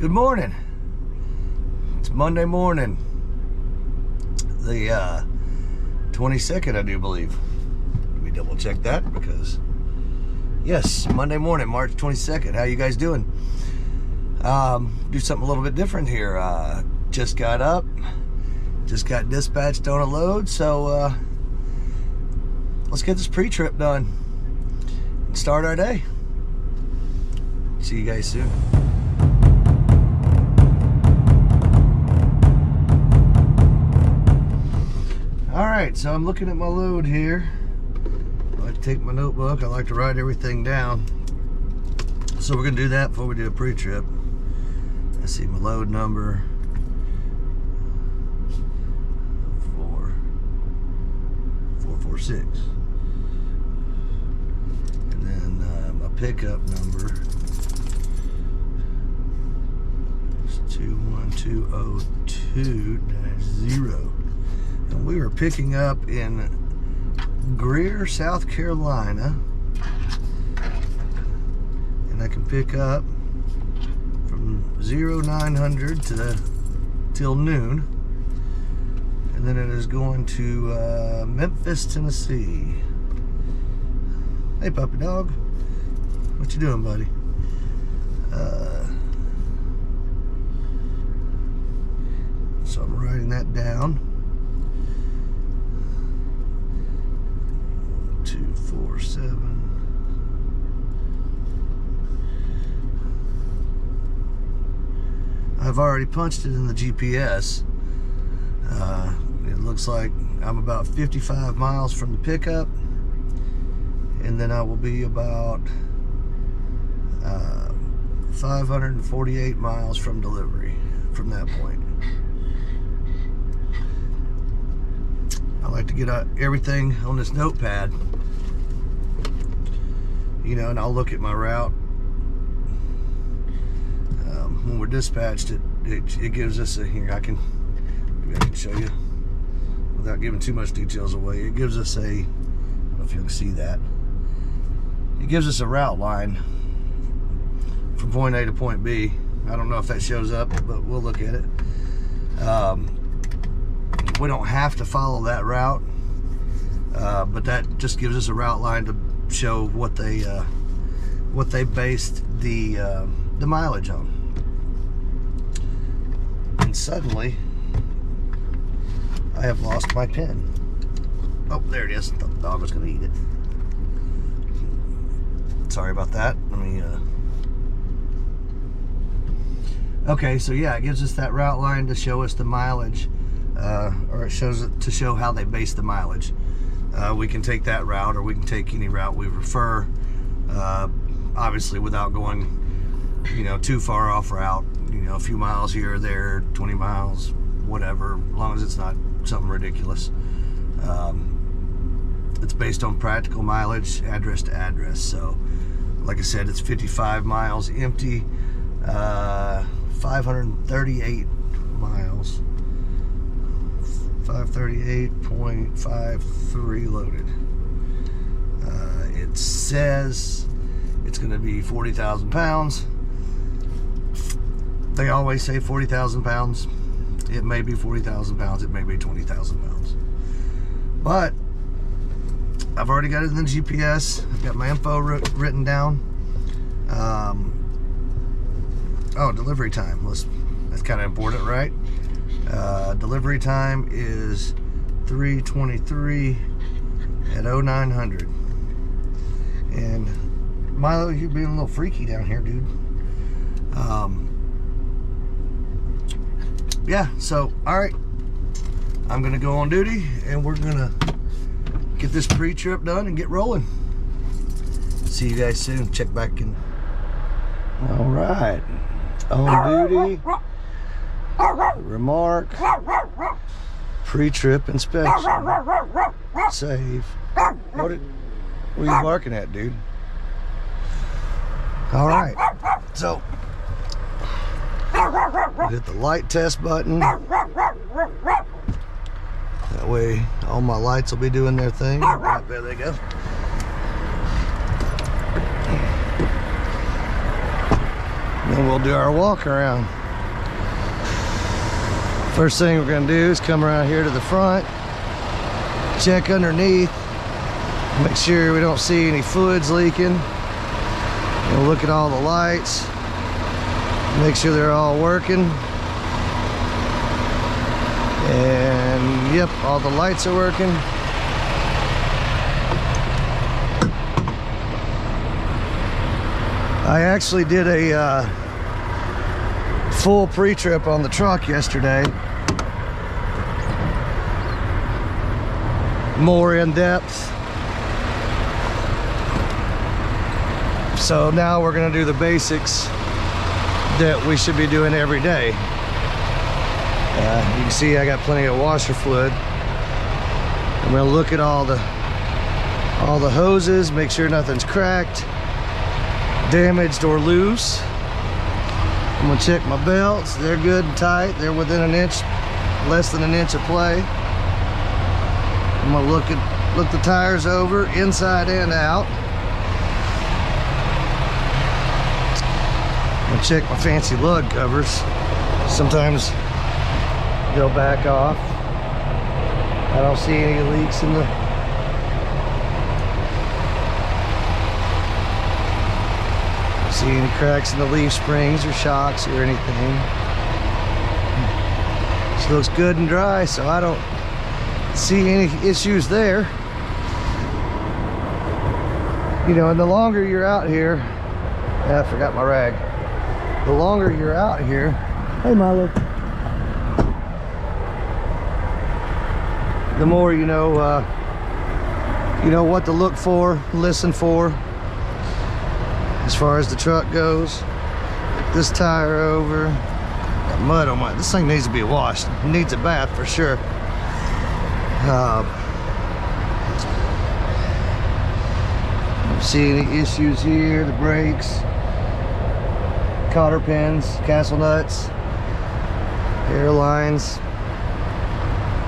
Good morning. It's Monday morning, the 22nd, I do believe. Let me double check that because, yes, Monday morning, March 22nd. How you guys doing? Do something a little bit different here. Just got up, just got dispatched on a load, so let's get this pre-trip done and start our day. See you guys soon. Alright, so I'm looking at my load here. I like to take my notebook. I like to write everything down. So we're going to do that before we do a pre-trip. I see my load number. 446. And then my pickup number is 21202-0. And we were picking up in Greer, South Carolina. And I can pick up from 0900 till noon. And then it is going to Memphis, Tennessee. Hey, puppy dog. What you doing, buddy? So I'm writing that down. 247. I've already punched it in the GPS. It looks like I'm about 55 miles from the pickup, and then I will be about 548 miles from delivery from that point. I like to get everything on this notepad, you know, and I'll look at my route. When we're dispatched, it gives us a, here I can show you without giving too much details away. It gives us a, I don't know if you can see that, it gives us a route line from point A to point B. I don't know if that shows up, but we'll look at it. We don't have to follow that route, but that just gives us a route line to show what they based the mileage on. And suddenly, I have lost my pen. Oh, there it is. The dog was going to eat it. Sorry about that. Let me. Okay, so yeah, it gives us that route line to show us the mileage. Or it shows it to show how they base the mileage. We can take that route, or we can take any route we prefer, obviously without going, you know, too far off route. You know, a few miles here or there, 20 miles, whatever, as long as it's not something ridiculous. It's based on practical mileage, address to address. So, like I said, it's 55 miles empty, 538 miles. 538.53 loaded. It says it's going to be 40,000 pounds. They always say 40,000 pounds. It may be 40,000 pounds. It may be 20,000 pounds. But I've already got it in the GPS. I've got my info written down. Oh, delivery time. That's kind of important, right? Delivery time is 3:23 at 0900. And Milo, you're being a little freaky down here, dude. Yeah, so alright, I'm gonna go on duty and we're gonna get this pre-trip done and get rolling. See you guys soon. Check back in. Alright, on duty. Remark, pre-trip inspection, save. What are you barking at, dude? All right, so hit the light test button. That way, all my lights will be doing their thing. Right, there they go. Then we'll do our walk around. First thing we're gonna do is come around here to the front, check underneath, make sure we don't see any fluids leaking. We'll look at all the lights, make sure they're all working. And yep, all the lights are working. I actually did a full pre-trip on the truck yesterday. More in depth. So now we're going to do the basics that we should be doing every day. You can see I got plenty of washer fluid. I'm going to look at all the hoses, make sure nothing's cracked, damaged, or loose. I'm going to check my belts. They're good and tight. They're within an inch, less than an inch of play. I'm going to look the tires over inside and out. I'm going to check my fancy lug covers. Sometimes they'll back off. I don't see any leaks in the see any cracks in the leaf springs or shocks or anything. This looks good and dry, so I don't see any issues there. You know, and the longer you're out here, I forgot my rag. The longer you're out here, hey Milo, the more you know what to look for, listen for. As far as the truck goes, this tire over, got mud on this thing needs to be washed. It needs a bath for sure. See any issues here? The brakes, cotter pins, castle nuts, airlines,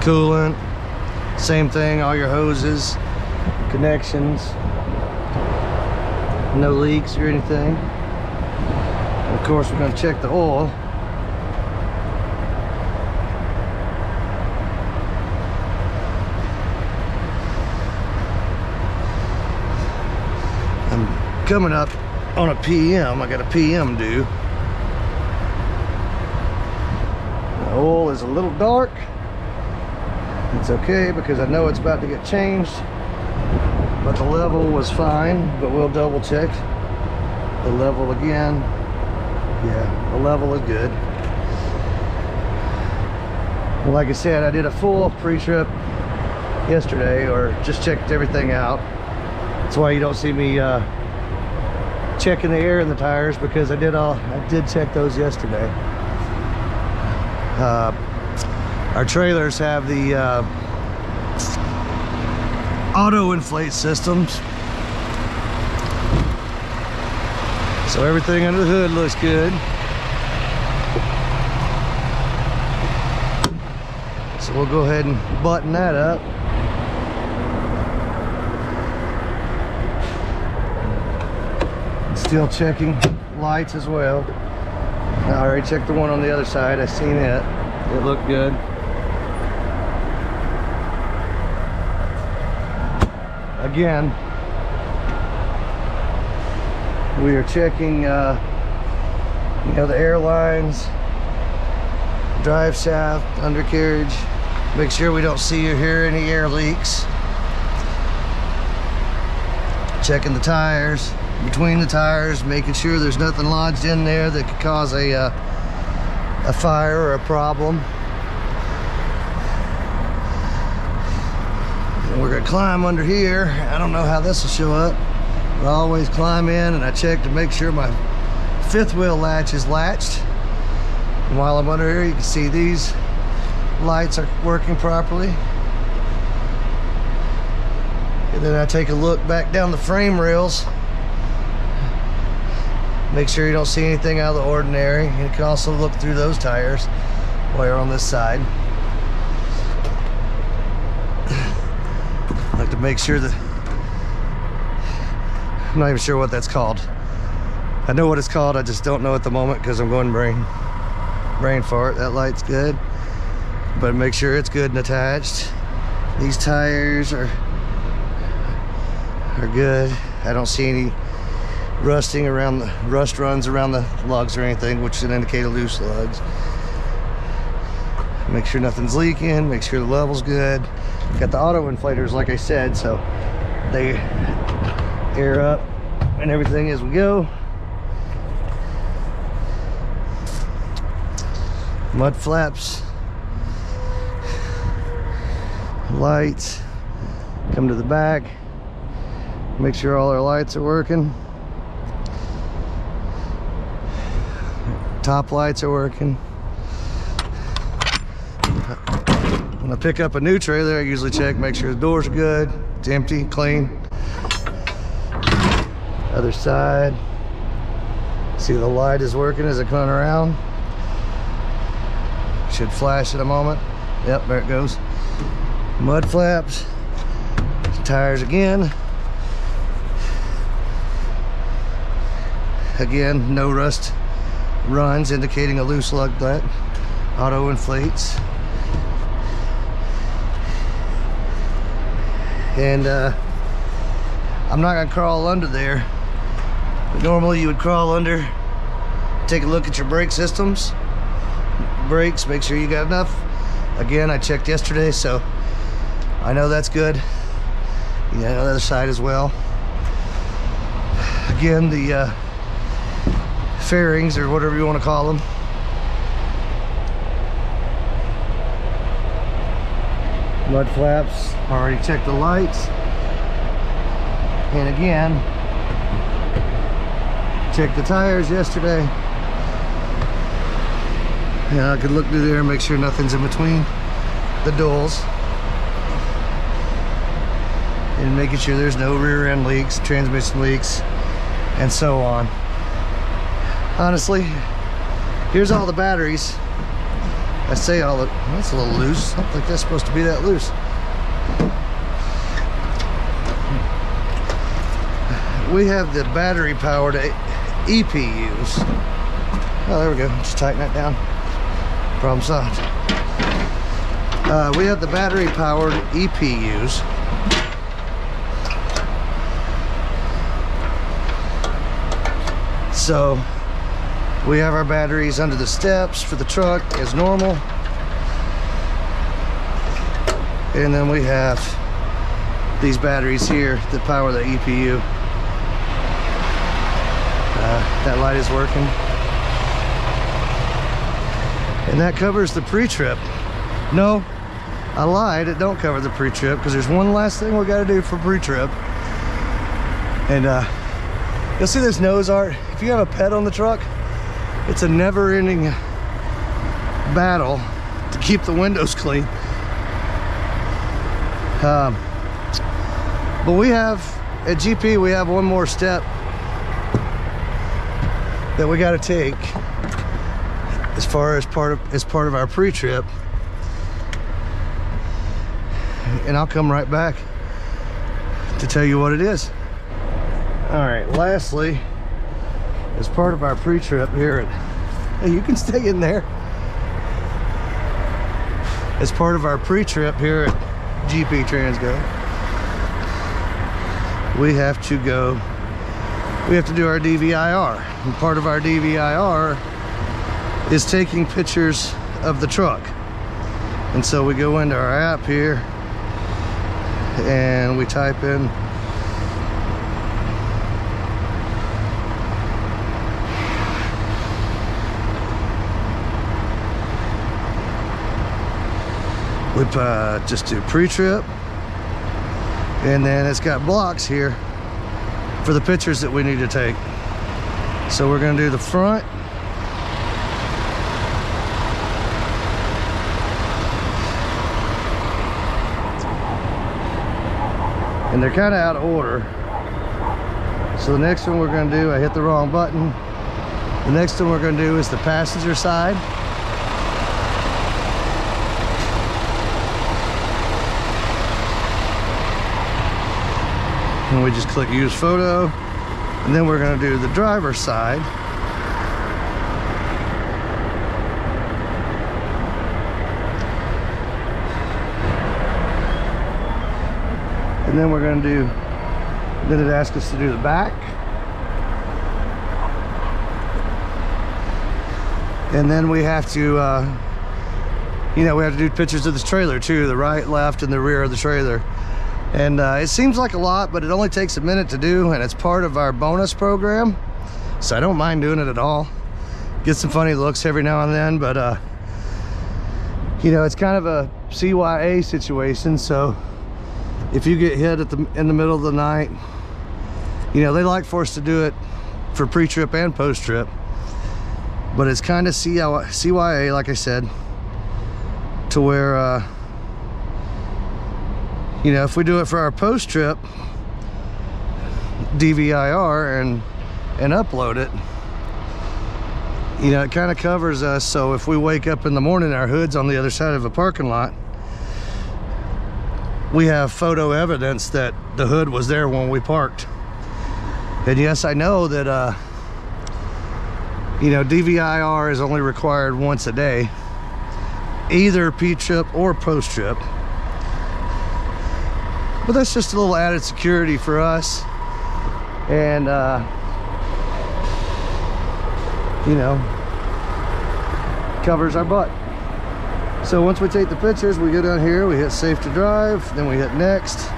coolant, same thing, all your hoses, connections, no leaks or anything. And of course, we're going to check the oil. I'm coming up on a PM. I got a PM due. The oil is a little dark. It's okay because I know it's about to get changed. But the level was fine, but we'll double check the level again. Yeah, the level is good. Well, like I said, I did a full pre-trip yesterday, or just checked everything out. That's why you don't see me checking the air in the tires, because I did check those yesterday. Our trailers have the auto inflate systems, so everything under the hood looks good. So we'll go ahead and button that up. Still checking lights as well. I already checked the one on the other side. I seen it. It looked good. Again, we are checking the airlines, drive shaft, undercarriage. Make sure we don't see or hear any air leaks. Checking the tires, between the tires, making sure there's nothing lodged in there that could cause a fire or a problem. And we're gonna climb under here. I don't know how this will show up, but I always climb in and I check to make sure my fifth wheel latch is latched. And while I'm under here, you can see these lights are working properly. And then I take a look back down the frame rails. Make sure you don't see anything out of the ordinary. You can also look through those tires while you're on this side. I like to make sure that, I'm not even sure what that's called. I know what it's called, I just don't know at the moment because I'm going brain fart. That light's good, but make sure it's good and attached. These tires are good. I don't see any rusting around the rust runs around the lugs or anything, which should indicate a loose lugs. Make sure nothing's leaking, make sure the level's good. Got the auto inflators, like I said, so they air up and everything as we go. Mud flaps, lights. Come to the back, make sure all our lights are working. Top lights are working. When I pick up a new trailer, I usually check, make sure the doors are good, it's empty, clean. Other side. See, the light is working as I come around. Should flash in a moment. Yep, there it goes. Mud flaps. Tires again. Again, no rust runs, indicating a loose lug nut. Auto inflates. And I'm not gonna crawl under there, but normally you would crawl under, take a look at your brake systems, brakes, make sure you got enough. Again, I checked yesterday, so I know that's good. You know, the other side as well. Again, the fairings, or whatever you want to call them, mud flaps. Already checked the lights, and again checked the tires yesterday. Yeah, I could look through there and make sure nothing's in between the doors, and making sure there's no rear end leaks, transmission leaks, and so on. Honestly, here's all the batteries. I say all the, that's a little loose. I don't think that's supposed to be that loose. We have the battery powered EPUs. Oh, there we go. Just tighten that down. Problem solved. We have the battery powered EPUs. So we have our batteries under the steps for the truck as normal. And then we have these batteries here that power the EPU. That light is working. And that covers the pre-trip. No, I lied, it don't cover the pre-trip, because there's one last thing we got to do for pre-trip. And you'll see this nose art. If you have a pet on the truck, it's a never-ending battle to keep the windows clean. But we have, at GP, we have one more step that we got to take as far as part of our pre-trip, and I'll come right back to tell you what it is. All right, lastly, as part of our pre-trip here at, hey, you can stay in there. As part of our pre-trip here at GP Transco, we have to do our DVIR. And part of our DVIR is taking pictures of the truck. And so we go into our app here and we type in we just do pre-trip, and then it's got blocks here for the pictures that we need to take. So we're going to do the front, and they're kind of out of order. So the next one we're going to do, I hit the wrong button. The next one we're going to do is the passenger side. And we just click use photo. And then we're going to do the driver's side. And then we're going to do, then it asks us to do the back. And then we have to, you know, we have to do pictures of this trailer too, the right, left, and the rear of the trailer. And it seems like a lot, but it only takes a minute to do, and it's part of our bonus program. So I don't mind doing it at all. Get some funny looks every now and then, but you know, it's kind of a CYA situation. So if you get hit in the middle of the night, you know, they like for us to do it for pre-trip and post-trip, but it's kind of CYA, like I said, to where you know, if we do it for our post-trip DVIR and upload it, you know, it kind of covers us. So if we wake up in the morning, our hood's on the other side of a parking lot, we have photo evidence that the hood was there when we parked. And yes, I know that you know, DVIR is only required once a day, either pre-trip or post-trip. But that's just a little added security for us, and you know, covers our butt. So once we take the pictures, we go down here, we hit safe to drive, then we hit next,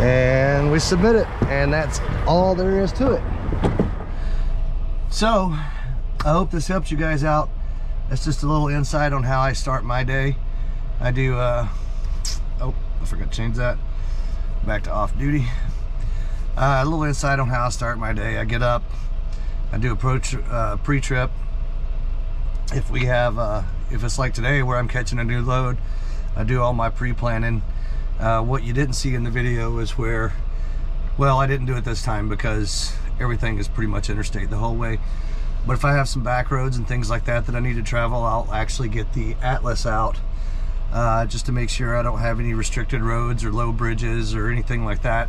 and we submit it, and that's all there is to it. So I hope this helps you guys out. That's just a little insight on how I start my day. I do oh, I forgot to change that. Back to off duty. A little insight on how I start my day. I get up, I do a pre-trip. If we have if it's like today where I'm catching a new load, I do all my pre-planning. What you didn't see in the video is where, well, I didn't do it this time because everything is pretty much interstate the whole way. But if I have some back roads and things like that that I need to travel, I'll actually get the Atlas out just to make sure I don't have any restricted roads or low bridges or anything like that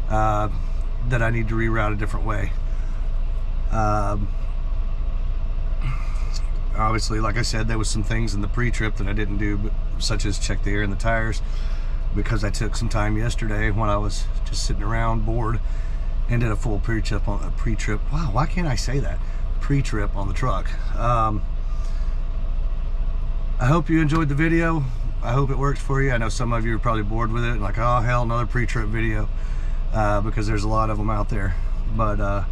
that I need to reroute a different way. Obviously, like I said, there was some things in the pre-trip that I didn't do, but such as check the air and the tires, because I took some time yesterday when I was just sitting around bored and did a full pre-trip on a pre-trip. Wow, why can't I say that? Pre-trip on the truck. I hope you enjoyed the video. I hope it works for you. I know some of you are probably bored with it, like, oh hell, another pre-trip video, because there's a lot of them out there. But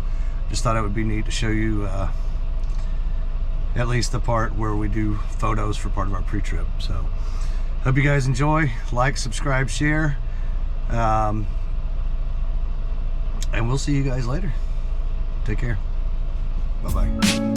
just thought it would be neat to show you at least the part where we do photos for part of our pre-trip. So hope you guys enjoy. Like, subscribe, share, and we'll see you guys later. Take care. Bye-bye.